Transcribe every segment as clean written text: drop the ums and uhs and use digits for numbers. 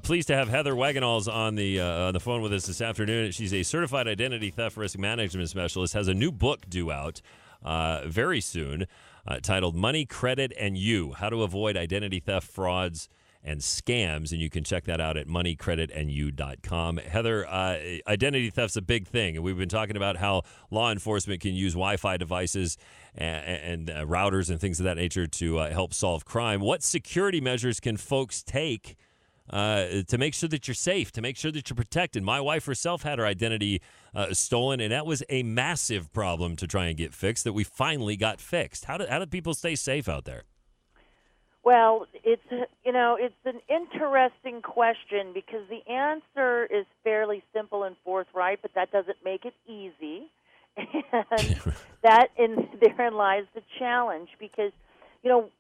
Pleased to have Heather Wagenhals on the phone with us this afternoon. She's a certified identity theft risk management specialist, has a new book due out very soon titled Money, Credit, and You, How to Avoid Identity Theft, Frauds, and Scams, and you can check that out at moneycreditandyou.com. Heather, identity theft's a big thing, and we've been talking about how law enforcement can use Wi-Fi devices and routers and things of that nature to help solve crime. What security measures can folks take to make sure that you're safe, to make sure that you're protected? My wife herself had her identity stolen, and that was a massive problem to try and get fixed that we finally got fixed. How do people stay safe out there? Well, it's an interesting question because the answer is fairly simple and forthright, but that doesn't make it easy. And therein lies the challenge because,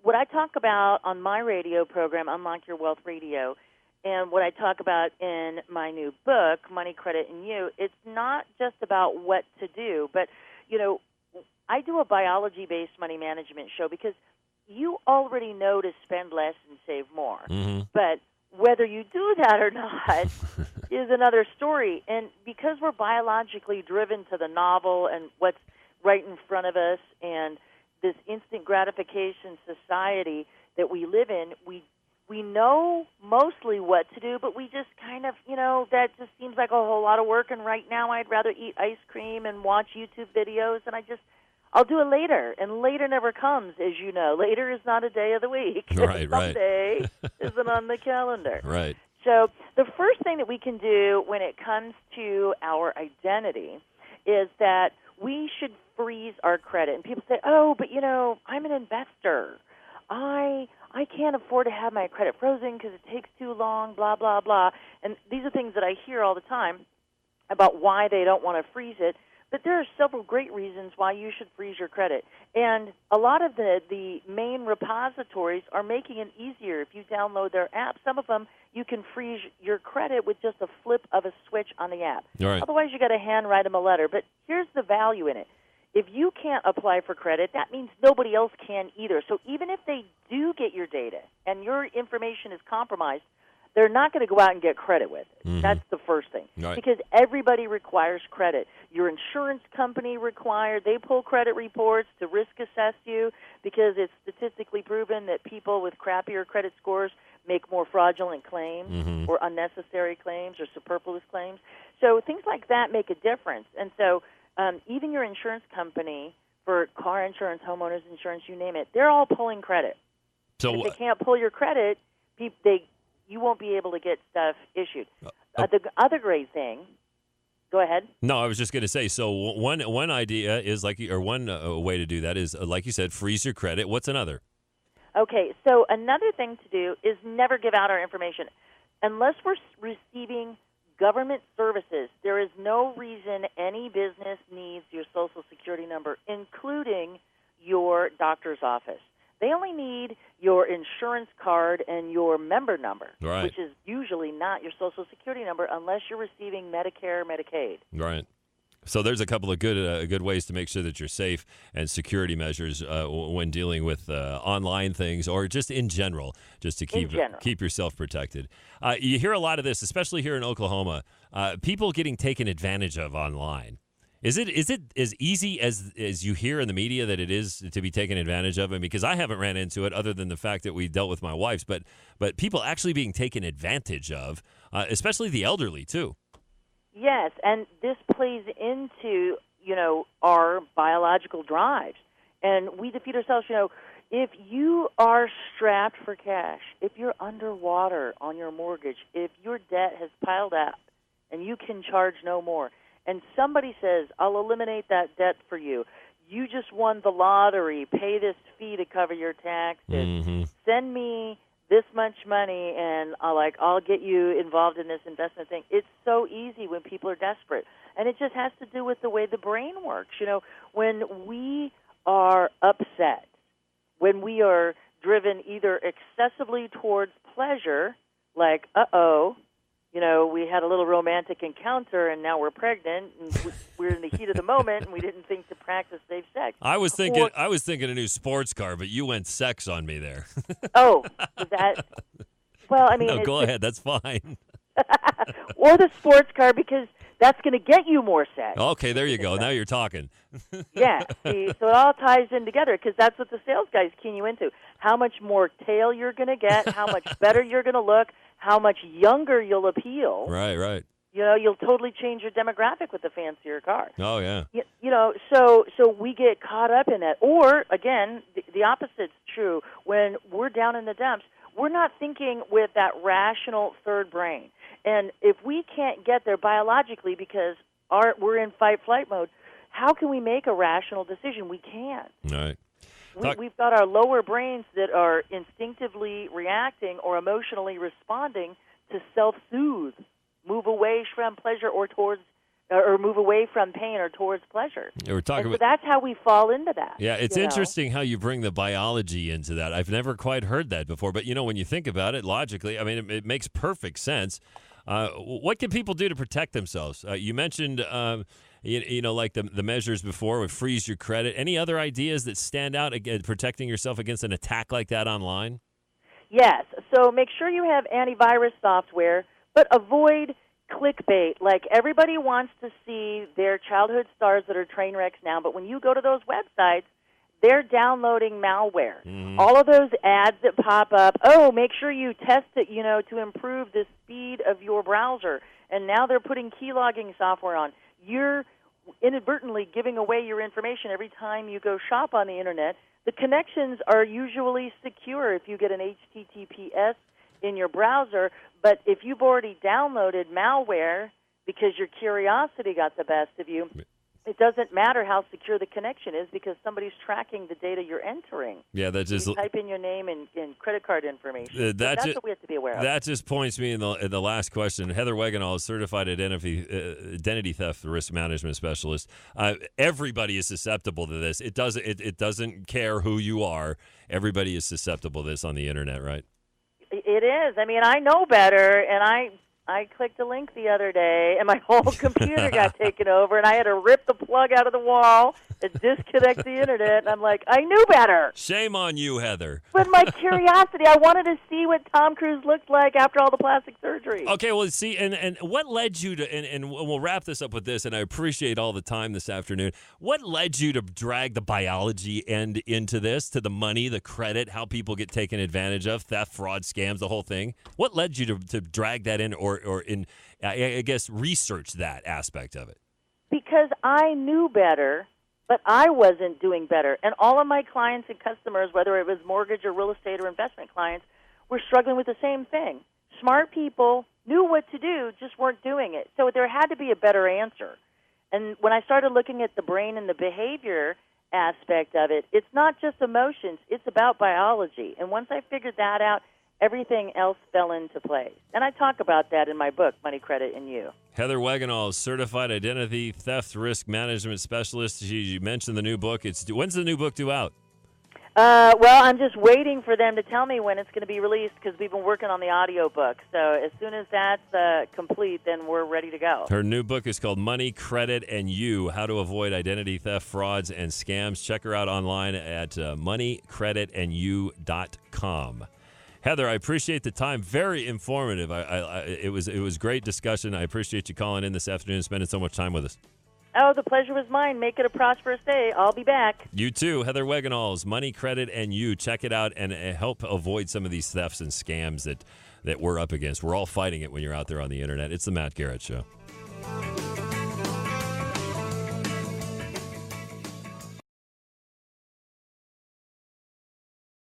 what I talk about on my radio program, Unlock Your Wealth Radio, and what I talk about in my new book, Money, Credit, and You, it's not just about what to do, but, I do a biology-based money management show because you already know to spend less and save more. Mm-hmm. But whether you do that or not is another story. And because we're biologically driven to the novel and what's right in front of us and this instant gratification society that we live in, we know mostly what to do, but we just kind of, that just seems like a whole lot of work. And right now I'd rather eat ice cream and watch YouTube videos, and I'll do it later, and later never comes, as you know. Later is not a day of the week. Right. Someday isn't on the calendar. Right. So the first thing that we can do when it comes to our identity is that we should freeze our credit. And people say, oh, but, I'm an investor. I can't afford to have my credit frozen because it takes too long, blah, blah, blah. And these are things that I hear all the time about why they don't want to freeze it. But there are several great reasons why you should freeze your credit. And a lot of the main repositories are making it easier. If you download their app, some of them you can freeze your credit with just a flip of a switch on the app. Right. Otherwise, you got to handwrite them a letter. But here's the value in it. If you can't apply for credit, that means nobody else can either. So even if they do get your data and your information is compromised, they're not going to go out and get credit with it. Mm-hmm. That's the first thing. Right. Because everybody requires credit. Your insurance company they pull credit reports to risk assess you because it's statistically proven that people with crappier credit scores make more fraudulent claims mm-hmm. or unnecessary claims or superfluous claims. So things like that make a difference. And so even your insurance company for car insurance, homeowners insurance, you name it, they're all pulling credit. So if they can't pull your credit, you won't be able to get stuff issued. The other great thing, go ahead. No, I was just going to say, so one idea is one way to do that is, like you said, freeze your credit. What's another? Okay, so another thing to do is never give out our information. Unless we're receiving government services, there is no reason any business needs your Social Security number, including your doctor's office. They only need your insurance card and your member number, right, which is usually not your Social Security number unless you're receiving Medicare or Medicaid. Right. So there's a couple of good ways to make sure that you're safe and security measures when dealing with online things or just in general, just to keep yourself protected. You hear a lot of this, especially here in Oklahoma, people getting taken advantage of online. Is it as easy as you hear in the media that it is to be taken advantage of? And because I haven't ran into it other than the fact that we dealt with my wife's, but people actually being taken advantage of, especially the elderly too. Yes, and this plays into, our biological drives. And we defeat ourselves, if you are strapped for cash, if you're underwater on your mortgage, if your debt has piled up and you can charge no more, and somebody says, I'll eliminate that debt for you. You just won the lottery. Pay this fee to cover your taxes. Mm-hmm. Send me this much money, and I'll get you involved in this investment thing. It's so easy when people are desperate. And it just has to do with the way the brain works. When we are upset, when we are driven either excessively towards pleasure, like, we had a little romantic encounter and now we're pregnant and we're in the heat of the moment and we didn't think to practice safe sex. I was thinking a new sports car, but you went sex on me there. Oh, is that? Well, I mean, No, go ahead. That's fine. or the sports car, because that's going to get you more sex. Okay, there you go. Now you're talking. Yeah, see, so it all ties in together, because that's what the sales guys key you into. How much more tail you're going to get, how much better you're going to look, how much younger you'll appeal. Right. You know, you'll totally change your demographic with a fancier car. Oh, yeah. You know, so we get caught up in that. Or, again, the opposite's true. When we're down in the dumps, we're not thinking with that rational third brain. And if we can't get there biologically because we're in fight-flight mode, how can we make a rational decision? We can't. All right. We've got our lower brains that are instinctively reacting or emotionally responding to self-soothe, move away from pleasure or move away from pain or towards pleasure. Yeah, we're talking so that's how we fall into that. Yeah, it's interesting how you bring the biology into that. I've never quite heard that before, but when you think about it logically, I mean, it makes perfect sense. What can people do to protect themselves? You mentioned, like the measures before would freeze your credit. Any other ideas that stand out against protecting yourself against an attack like that online? Yes. So make sure you have antivirus software, but avoid clickbait. Like, everybody wants to see their childhood stars that are train wrecks now, but when you go to those websites, they're downloading malware. Mm-hmm. All of those ads that pop up, make sure you test it, to improve the speed of your browser. And now they're putting keylogging software on. You're inadvertently giving away your information every time you go shop on the Internet. The connections are usually secure if you get an HTTPS in your browser, but if you've already downloaded malware because your curiosity got the best of you, it doesn't matter how secure the connection is because somebody's tracking the data you're entering. Yeah, that's just you type in your name and credit card information. That's what we have to be aware of. That just points me in the last question. Heather Wagenhals, certified identity theft risk management specialist. Everybody is susceptible to this. It doesn't care who you are. Everybody is susceptible to this on the Internet, right? It is. I mean, I know better, and I clicked a link the other day, and my whole computer got taken over, and I had to rip the plug out of the wall and disconnect the Internet, and I'm like, I knew better. Shame on you, Heather. But my curiosity, I wanted to see what Tom Cruise looked like after all the plastic surgery. Okay, well, see, and what led you to, and we'll wrap this up with this, and I appreciate all the time this afternoon. What led you to drag the biology end into this, to the money, the credit, how people get taken advantage of, theft, fraud, scams, the whole thing? What led you to drag that in or I guess, research that aspect of it? Because I knew better, but I wasn't doing better. And all of my clients and customers, whether it was mortgage or real estate or investment clients, were struggling with the same thing. Smart people knew what to do, just weren't doing it. So there had to be a better answer. And when I started looking at the brain and the behavior aspect of it, it's not just emotions, it's about biology. And once I figured that out, everything else fell into place. And I talk about that in my book, Money, Credit, and You. Heather Wagenhals, certified identity theft risk management specialist. You mentioned the new book. When's the new book due out? Well, I'm just waiting for them to tell me when it's going to be released because we've been working on the audio book. So as soon as that's complete, then we're ready to go. Her new book is called Money, Credit, and You, How to Avoid Identity Theft, Frauds, and Scams. Check her out online at moneycreditandyou.com. Heather, I appreciate the time. Very informative. It was great discussion. I appreciate you calling in this afternoon and spending so much time with us. Oh, the pleasure was mine. Make it a prosperous day. I'll be back. You too. Heather Wagenhals, Money, Credit, and You. Check it out and help avoid some of these thefts and scams that we're up against. We're all fighting it when you're out there on the Internet. It's the Matt Garrett Show.